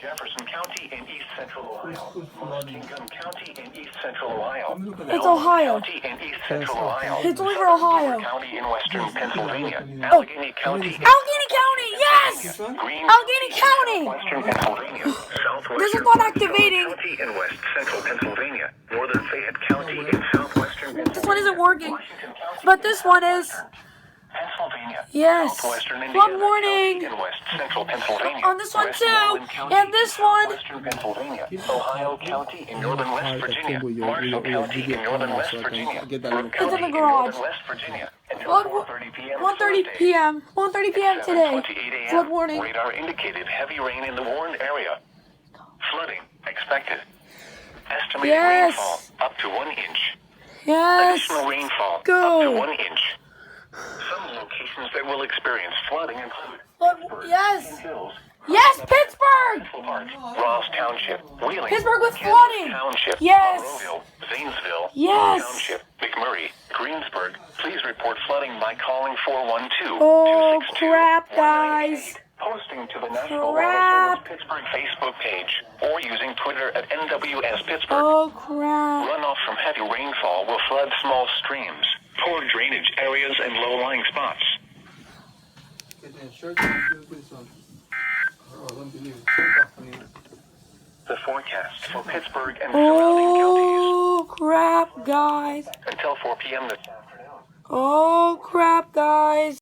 Jefferson County in east central Ohio. Muskingum County in east central Ohio. It's Ohio. County in east central Ohio. It's only for Ohio. County in western Pennsylvania. Allegheny County. Allegheny County, yes! Allegheny County! Western Pennsylvania. This is Southwestern not activating. County in west central Pennsylvania. Northern Fayette County in southwestern Pennsylvania. This one isn't working, but this one is. Pennsylvania. Yes. Southwestern Indiana, Good morning. in west central Pennsylvania. On this one Westmoreland too, County and this one. Western Pennsylvania. Ohio County in northern West Virginia. Marshall County in northern West Virginia. Brooke It's County in the in garage. northern West Virginia. Until 4:30 p.m. 1:30 p.m. 1:30 p.m. today. 7:28 a.m. Flood warning. Radar indicated heavy rain in the warned area. Flooding expected. Estimated Yes. rainfall up to 1 inch. Yes. Additional rainfall up Go. to 1 inch. Some locations that will experience flooding include Yes. Hills, Yes, Pittsburgh. Park, Ross Township, Wheeling, Pittsburgh with Kansas flooding. Township, Yes. Monroeville, Zanesville, Yes. Township, McMurray, Greensburg. Please report flooding by calling 412-262-1888. Oh, crap, guys. Posting to the National Water Crap. Service Pittsburgh Facebook page or using Twitter at NWS Pittsburgh. Oh, crap. Runoff from heavy rainfall will flood small streams, poor drainage areas, and low-lying spots. The forecast for Pittsburgh and surrounding counties Oh, crap, guys. until 4 p.m. this afternoon. Oh, crap, guys.